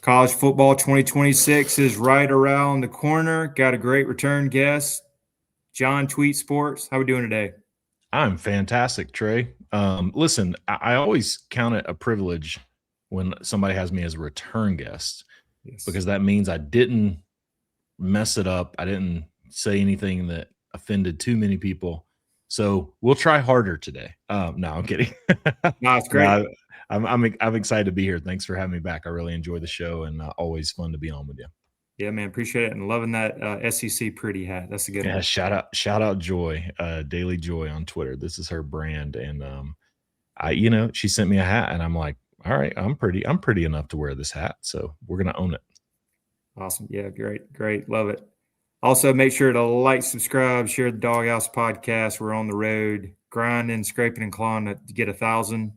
College football 2026 is right around the corner. Got a great return guest, Jon Tweets Sports. How we doing today? I'm fantastic, Trey. Listen, I always count it a privilege when somebody has me as a return guest Yes. because that means I didn't mess it up. I didn't say anything that offended too many people. So we'll try harder today. No, I'm kidding. No, it's great. No, I'm excited to be here. Thanks for having me back. I really enjoy the show and always fun to be on with you. Yeah, man, appreciate it and loving that SEC pretty hat. That's a good Yeah, one. shout out Joy, Daily Joy on Twitter. This is her brand, and she sent me a hat, and I'm like, all right, I'm pretty enough to wear this hat, so we're gonna own it. Awesome. Yeah, great. Love it. Also, make sure to like, subscribe, share the Doghouse podcast. We're on the road, grinding, scraping, and clawing to get 1,000.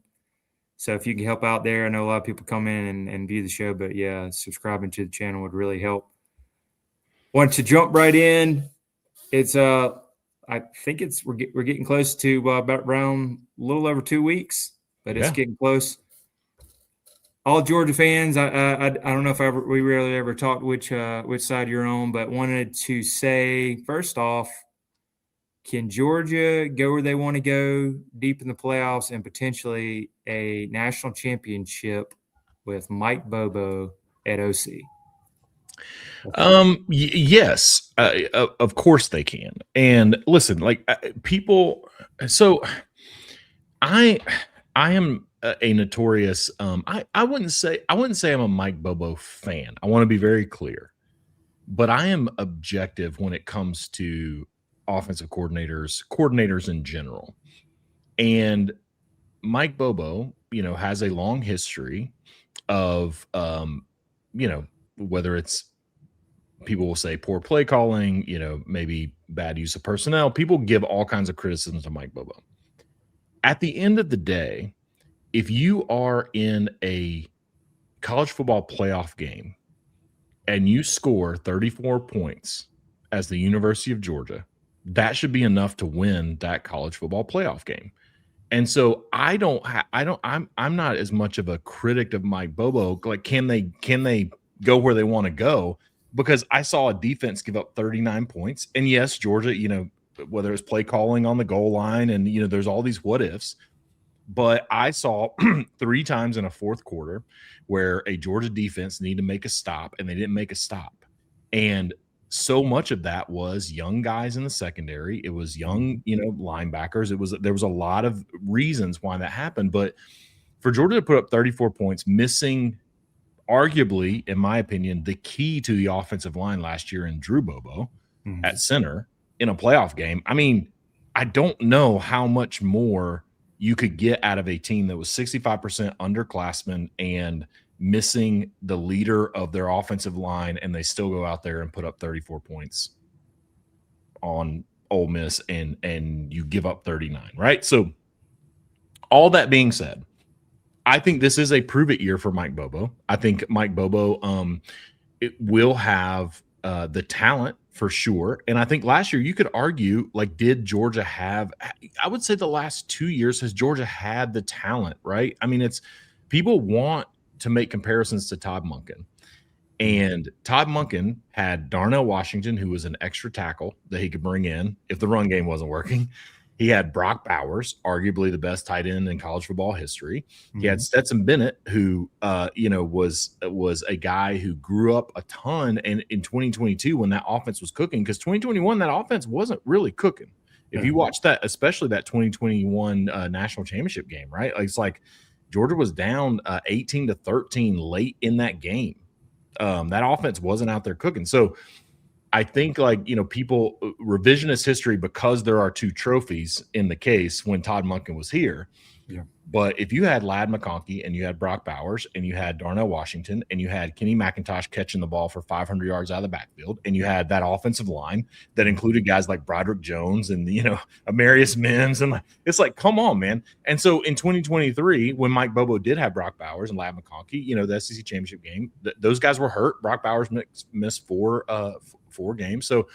So if you can help out there, I know a lot of people come in and view the show, but yeah, subscribing to the channel would really help. Want to jump right in? It's I think we're getting close to about around a little over 2 weeks, but it's getting close. All Georgia fans, I don't know if we really ever talked which side you're on, but wanted to say first off, can Georgia go where they want to go deep in the playoffs and potentially a national championship with Mike Bobo at OC? Yes, of course they can. And listen, like people, so I am a notorious. I wouldn't say I'm a Mike Bobo fan. I want to be very clear, but I am objective when it comes to offensive coordinators in general. And Mike Bobo, has a long history of, whether it's people will say poor play calling, maybe bad use of personnel. People give all kinds of criticisms to Mike Bobo. At the end of the day, if you are in a college football playoff game and you score 34 points as the University of Georgia, that should be enough to win that college football playoff game. And so I'm not as much of a critic of Mike Bobo. Like, can they go where they want to go? Because I saw a defense give up 39 points. And yes, Georgia, whether it's play calling on the goal line and, there's all these what ifs. But I saw 3 times in a fourth quarter where a Georgia defense needed to make a stop and they didn't make a stop. And so much of that was young guys in the secondary. It was young, linebackers. There was a lot of reasons why that happened. But for Georgia to put up 34 points, missing arguably, in my opinion, the key to the offensive line last year in Drew Bobo at center in a playoff game. I mean, I don't know how much more you could get out of a team that was 65% underclassmen and missing the leader of their offensive line, and they still go out there and put up 34 points on Ole Miss, and you give up 39, right? So all that being said, I think this is a prove it year for Mike Bobo. I think Mike Bobo it will have the talent for sure. And I think last year you could argue, like, did Georgia have – I would say the last 2 years has Georgia had the talent, right? I mean, it's – people want to make comparisons to Todd Monken. And Todd Monken had Darnell Washington, who was an extra tackle that he could bring in if the run game wasn't working. He had Brock Bowers, arguably the best tight end in college football history. He had Stetson Bennett, who was a guy who grew up a ton. And in 2022, when that offense was cooking, because 2021 that offense wasn't really cooking. If you watch that, especially that 2021 national championship game, right? Like, it's like Georgia was down 18-13 late in that game. That offense wasn't out there cooking. So I think, people revisionist history because there are 2 trophies in the case when Todd Monken was here. Yeah. But if you had Ladd McConkey and you had Brock Bowers and you had Darnell Washington and you had Kenny McIntosh catching the ball for 500 yards out of the backfield and you had that offensive line that included guys like Broderick Jones and, Amarius Mims, and it's like, come on, man. And so in 2023, when Mike Bobo did have Brock Bowers and Ladd McConkey, the SEC championship game, those guys were hurt. Brock Bowers missed 4 games. So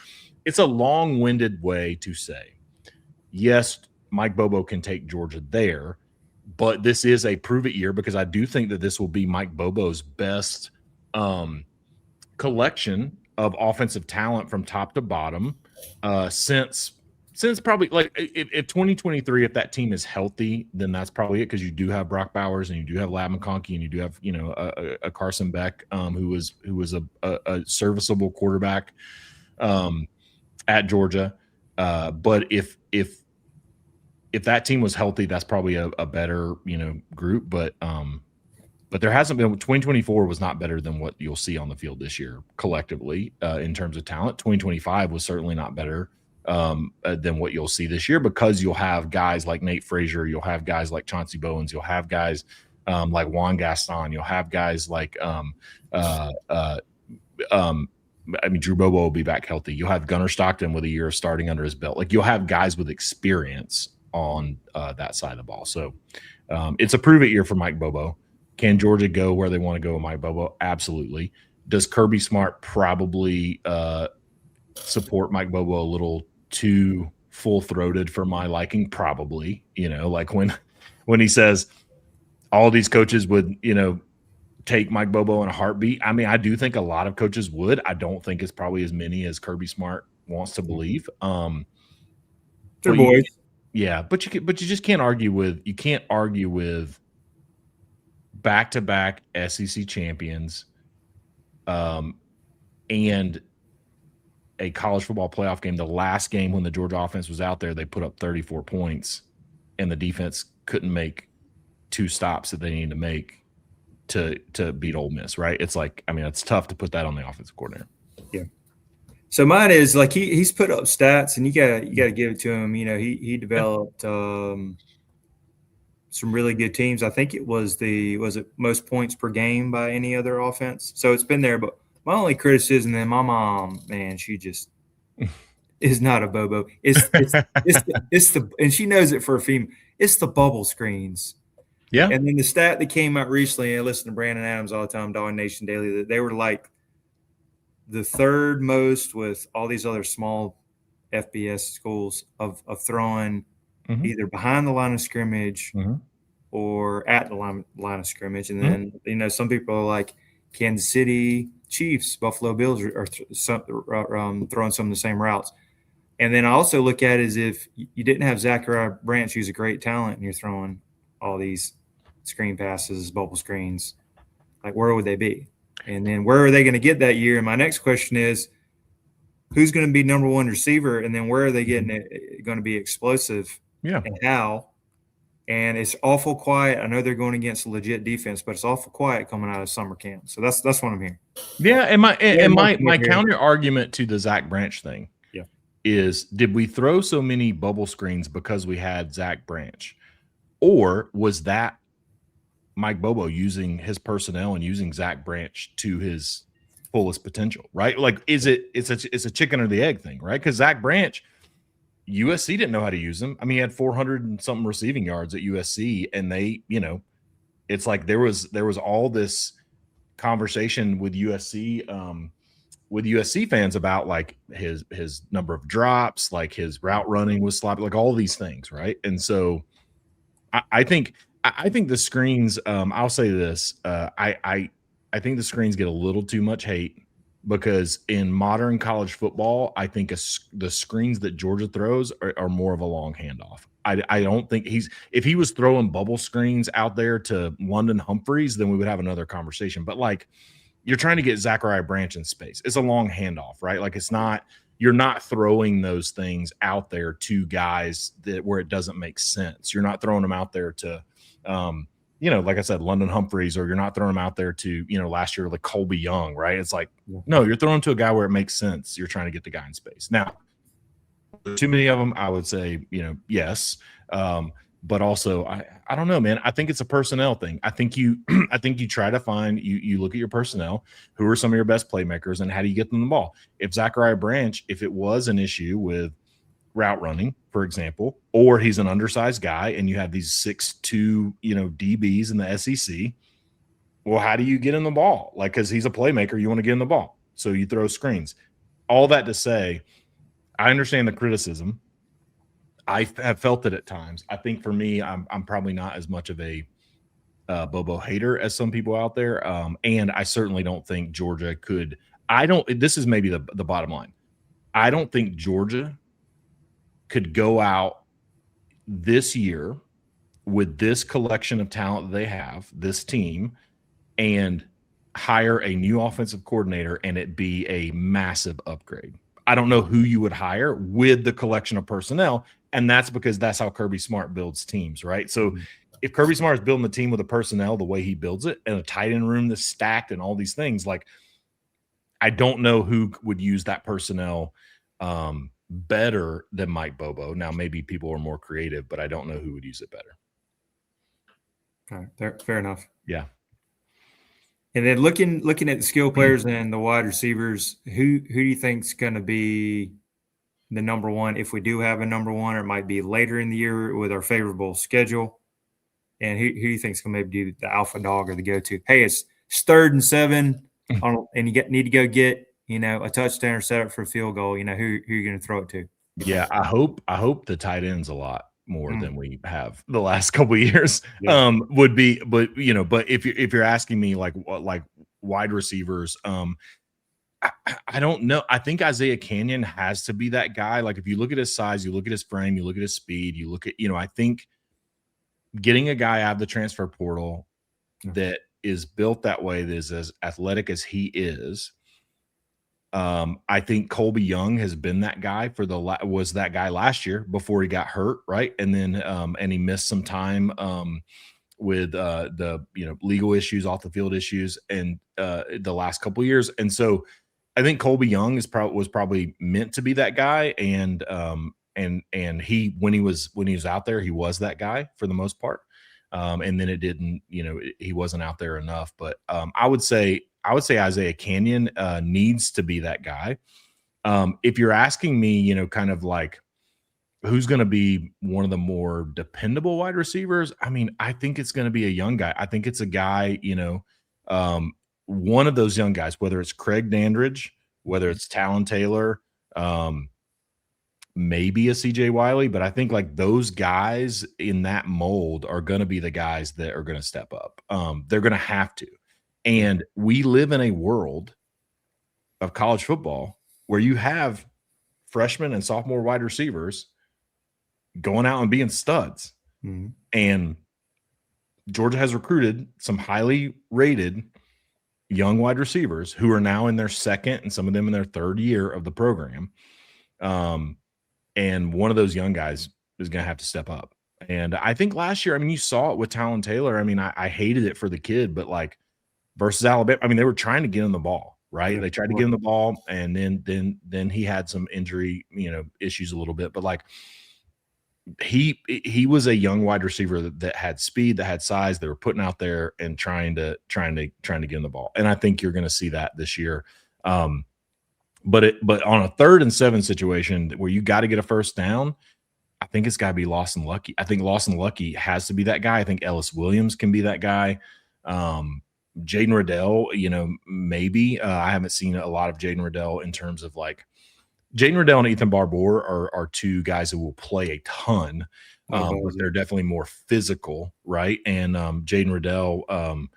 it's a long-winded way to say, yes, Mike Bobo can take Georgia there, but this is a prove it year because I do think that this will be Mike Bobo's best collection of offensive talent from top to bottom since probably like if 2023, if that team is healthy, then that's probably it, because you do have Brock Bowers and you do have Lab McConkey and you do have a Carson Beck who was a serviceable quarterback at Georgia. But if that team was healthy, that's probably a better group. But there hasn't been. 2024 was not better than what you'll see on the field this year collectively in terms of talent. 2025 was certainly not better than what you'll see this year, because you'll have guys like Nate Frazier, you'll have guys like Chauncey Bowens, you'll have guys like Juan Gaston, you'll have guys like Drew Bobo will be back healthy. You'll have Gunnar Stockton with a year of starting under his belt. Like, you'll have guys with experience on that side of the ball. So it's a prove it year for Mike Bobo. Can Georgia go where they want to go with Mike Bobo? Absolutely. Does Kirby Smart probably support Mike Bobo a little too full-throated for my liking? Probably. Like when he says all these coaches would, take Mike Bobo in a heartbeat. I mean, I do think a lot of coaches would. I don't think it's probably as many as Kirby Smart wants to believe. They're boys. But you just can't argue with back-to-back SEC champions and a college football playoff game. The last game when the Georgia offense was out there, they put up 34 points and the defense couldn't make two stops that they needed to make to beat Ole Miss, right? It's like, I mean, it's tough to put that on the offensive coordinator. Yeah. So mine is like he's put up stats, and you gotta give it to him. He developed some really good teams. I think it was most points per game by any other offense. So it's been there. But my only criticism, and my mom, man, she just is not a Bobo. It's the and she knows it for a female. It's the bubble screens. Yeah. And then the stat that came out recently, and I listen to Brandon Adams all the time, Dawg Nation Daily, that they were like the third most with all these other small FBS schools of throwing either behind the line of scrimmage or at the line of scrimmage. And then, some people are like Kansas City Chiefs, Buffalo Bills are throwing some of the same routes. And then I also look at it as if you didn't have Zachariah Branch, who's a great talent, and you're throwing all these screen passes, bubble screens, like where would they be? And then where are they going to get that year? And my next question is, who's going to be number one receiver? And then where are they getting it going to be explosive? Yeah. And how? And it's awful quiet. I know they're going against a legit defense, but it's awful quiet coming out of summer camp. So that's what I'm hearing. Yeah. And my counter argument to the Zach Branch thing is, did we throw so many bubble screens because we had Zach Branch? Or was that Mike Bobo using his personnel and using Zach Branch to his fullest potential, right? Like, it's a chicken or the egg thing, right? Because Zach Branch, USC didn't know how to use him. I mean, he had 400 and something receiving yards at USC, and they, it's like there was all this conversation with USC fans about like his number of drops, like his route running was sloppy, like all these things, right? And so I think the screens. I'll say this. I think the screens get a little too much hate, because in modern college football, I think the screens that Georgia throws are more of a long handoff. I don't think if he was throwing bubble screens out there to London Humphreys, then we would have another conversation. But like, you're trying to get Zachariah Branch in space. It's a long handoff, right? Like, you're not throwing those things out there to guys where it doesn't make sense. You're not throwing them out there to, like I said, London Humphreys, or you're not throwing them out there to, last year, like Colby Young, right? It's like, no, you're throwing to a guy where it makes sense. You're trying to get the guy in space. Now, too many of them, I would say, yes. But also, I don't know, man. I think it's a personnel thing. I think you try to find, you look at your personnel, who are some of your best playmakers, and how do you get them the ball? If Zachariah Branch, if it was an issue with route running, for example, or he's an undersized guy and you have these 6'2", DBs in the SEC, well, how do you get him the ball? Like, because he's a playmaker, you want to get him the ball. So you throw screens. All that to say, I understand the criticism. I have felt it at times. I think for me, I'm probably not as much of a Bobo hater as some people out there. And I certainly don't think Georgia could. This is maybe the bottom line. I don't think Georgia could go out this year with this collection of talent that they have, this team, and hire a new offensive coordinator and it be a massive upgrade. I don't know who you would hire with the collection of personnel, and that's because that's how Kirby Smart builds teams, right? So if Kirby Smart is building the team with the personnel the way he builds it, and a tight end room that's stacked and all these things, like I don't know who would use that personnel better than Mike Bobo. Now, maybe people are more creative, but I don't know who would use it better. All right, fair enough. Yeah. And then looking at the skill players and the wide receivers, who do you think is going to be the number one if we do have a number one, or it might be later in the year with our favorable schedule? And who do you think is going to maybe do the alpha dog or the go-to? Hey, it's 3rd and 7, and you need to go get a touchdown or set up for a field goal. Who you're going to throw it to? Yeah, I hope the tight ends a lot more than we have the last couple of years. Yeah. Would be, but if you're asking me like wide receivers, I don't know. I think Isaiah Canyon has to be that guy. Like if you look at his size, you look at his frame, you look at his speed, you look at I think getting a guy out of the transfer portal that is built that way, that is as athletic as he is. I think Colby Young has been that guy was that guy last year before he got hurt, right? And then and he missed some time with the legal issues, off the field issues, and the last couple of years. And so I think Colby Young was probably meant to be that guy, and he when he was out there, he was that guy for the most part. And then it didn't, he wasn't out there enough. But I would say Isaiah Canyon needs to be that guy. If you're asking me, kind of like who's going to be one of the more dependable wide receivers, I mean, I think it's going to be a young guy. I think it's a guy, one of those young guys, whether it's Craig Dandridge, whether it's Talon Taylor, maybe a CJ Wiley, but I think like those guys in that mold are going to be the guys that are going to step up. They're going to have to. And we live in a world of college football where you have freshman and sophomore wide receivers going out and being studs. Mm-hmm. And Georgia has recruited some highly rated young wide receivers who are now in their 2nd and some of them in their 3rd year of the program. And one of those young guys is going to have to step up. And I think last year, I mean, you saw it with Talon Taylor. I mean, I hated it for the kid, but like versus Alabama, I mean, they were trying to get him the ball, right? Yeah, they tried to get him the ball, and then he had some injury, issues a little bit. But like he was a young wide receiver that had speed, that had size. They were putting out there and trying to get him the ball. And I think you're going to see that this year. But on a 3rd and 7 situation where you got to get a first down, I think it's got to be Lawson Lucky. I think Lawson Lucky has to be that guy. I think Ellis Williams can be that guy. Jaden Riddell, maybe. I haven't seen a lot of Jaden Riddell in terms of like Jaden Riddell and Ethan Barbour are two guys who will play a ton, but they're definitely more physical, right? And Jaden Riddell,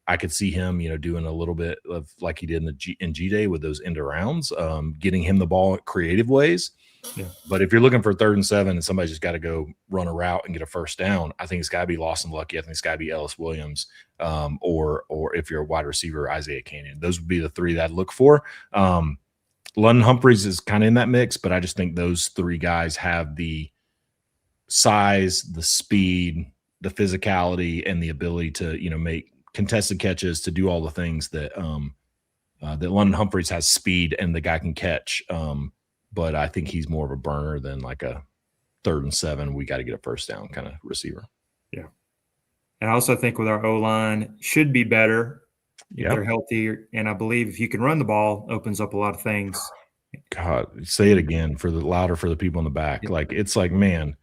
I could see him, doing a little bit of like he did in G-Day with those end arounds, getting him the ball creative ways. Yeah. But if you're looking for 3rd and 7 and somebody's just got to go run a route and get a first down, I think it's got to be Lawson Lucky. I think it's got to be Ellis Williams, or if you're a wide receiver, Isaiah Canyon. Those would be the 3 that I'd look for. London Humphreys is kind of in that mix, but I just think those 3 guys have the size, the speed, the physicality, and the ability to, make contested catches, to do all the things that that London Humphreys has speed and the guy can catch. But I think he's more of a burner than like a 3rd and 7. We got to get a first down kind of receiver. Yeah. And I also think with our O-line should be better. If they're healthy. And I believe if you can run the ball, opens up a lot of things. God, say it again louder for the people in the back. Yeah. Like, it's like, man,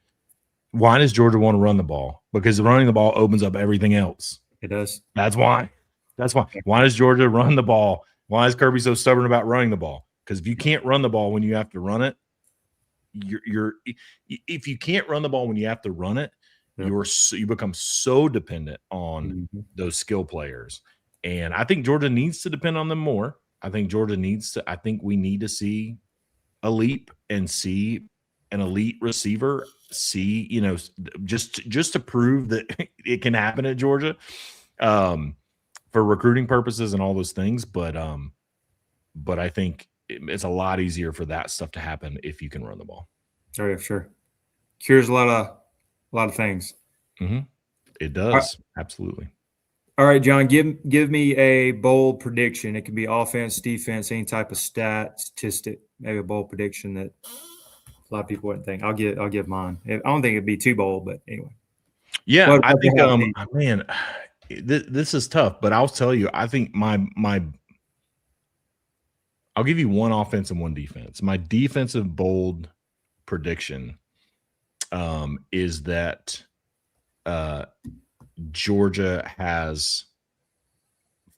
why does Georgia want to run the ball? Because running the ball opens up everything else. It does. That's why. Why does Georgia run the ball? Why is Kirby so stubborn about running the ball? Because if you can't run the ball when you have to run it, if you can't run the ball when you have to run it, Yep. you become so dependent on those skill players. And I think Georgia needs to depend on them more. I think we need to see a leap and see an elite receiver, just to prove that it can happen at Georgia, for recruiting purposes and all those things. But I think it's a lot easier for that stuff to happen if you can run the ball. Oh yeah, sure. Cures a lot of things. It does. Absolutely. All right, John, give me a bold prediction. It can be offense, defense, any type of statistic, maybe a bold prediction that a lot of people wouldn't think. I'll give mine. I don't think it'd be too bold, but anyway. Yeah, I think man, this is tough, but I'll tell you, I think I'll give you one offense and one defense. My defensive bold prediction is that Georgia has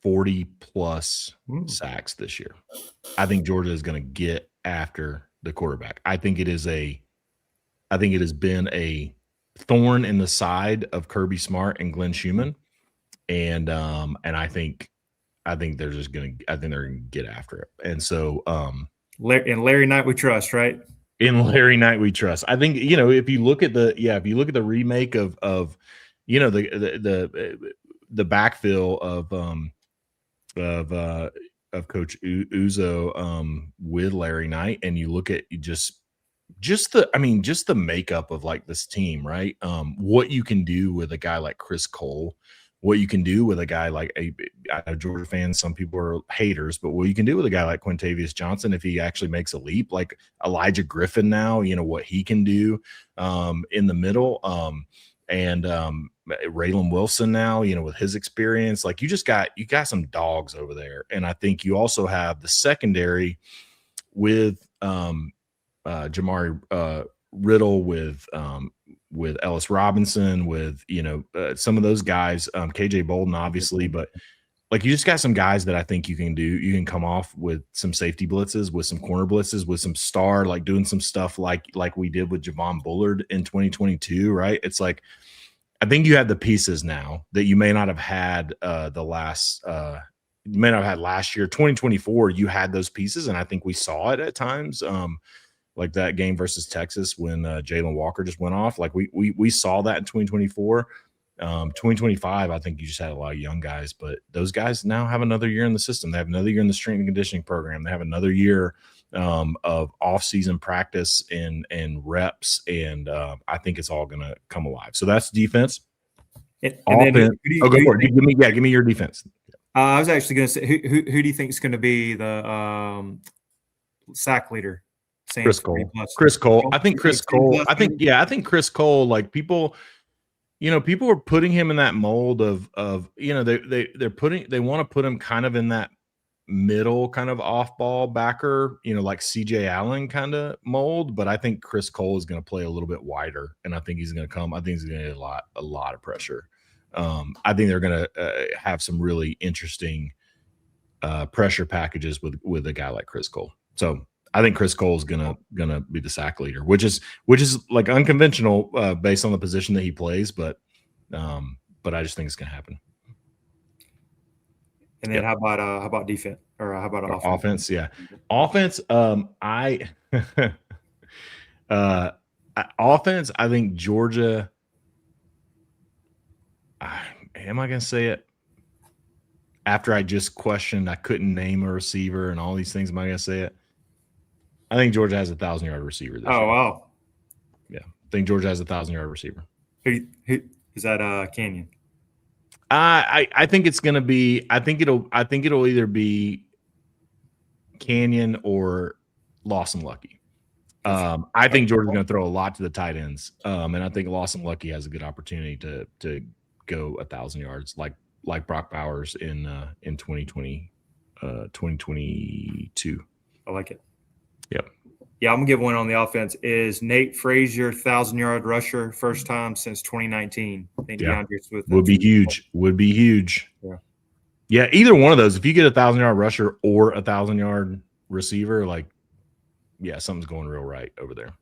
40 plus sacks this year. I think Georgia is going to get after the quarterback. I think it has been a thorn in the side of Kirby Smart and Glenn Schumann, and I think they're going to get after it. And so, in Larry Knight we trust, right? In Larry Knight we trust. I think, if you look at the remake of the backfill of Coach Uzo with Larry Knight, and you look at just the makeup of like this team, right? What you can do with a guy like Chris Cole, what you can do with a guy like I know Georgia fans, some people are haters, but what you can do with a guy like Quintavious Johnson if he actually makes a leap, like Elijah Griffin now, what he can do in the middle, and Raylan Wilson now, with his experience, like you got some dogs over there. And I think you also have the secondary with Jamari Riddle, with Ellis Robinson, with some of those guys, KJ Bolden obviously, but like you just got some guys that I think you can come off with some safety blitzes, with some corner blitzes, with some star, like doing some stuff like we did with Javon Bullard in 2022, right? It's like I think you have the pieces now that you may not have had last year. 2024, you had those pieces, and I think we saw it at times. Like that game versus Texas when Jalen Walker just went off. Like we saw that in 2024. 2025, I think you just had a lot of young guys, but those guys now have another year in the system. They have another year in the strength and conditioning program. They have another year of off-season practice and reps, and I think it's all going to come alive. So that's defense. Offense. Go for it. Give me your defense. I was actually going to say, who do you think is going to be the sack leader? Chris Cole. Chris Cole. I think Chris Cole. I think Chris Cole. Like people are putting him in that mold of they want to put him kind of in that middle kind of off ball backer, like CJ Allen kind of mold. But I think Chris Cole is going to play a little bit wider, and I think he's going to come. I think he's going to get a lot of pressure. I think they're going to have some really interesting pressure packages with a guy like Chris Cole. So I think Chris Cole is gonna be the sack leader, which is like unconventional based on the position that he plays, but I just think it's gonna happen. And then how about defense, or how about offense? Offense, yeah, offense. Offense. I think Georgia. Am I gonna say it? After I just questioned, I couldn't name a receiver and all these things. Am I gonna say it? I think Georgia has a 1,000-yard receiver this year. Oh, wow. Yeah. I think Georgia has a 1,000-yard receiver. Who is that? Canyon? I think it's going to be – I think it'll either be Canyon or Lawson Lucky. I think Georgia's going to throw a lot to the tight ends, and I think Lawson Lucky has a good opportunity to go 1,000 yards like Brock Bowers in 2022. I like it. Yep. Yeah, I'm gonna give one on the offense. Is Nate Frazier 1,000-yard rusher, first time since 2019? I think DeAndre Swift would be huge. Yeah. Either one of those. If you get 1,000-yard rusher or 1,000-yard receiver, something's going real right over there.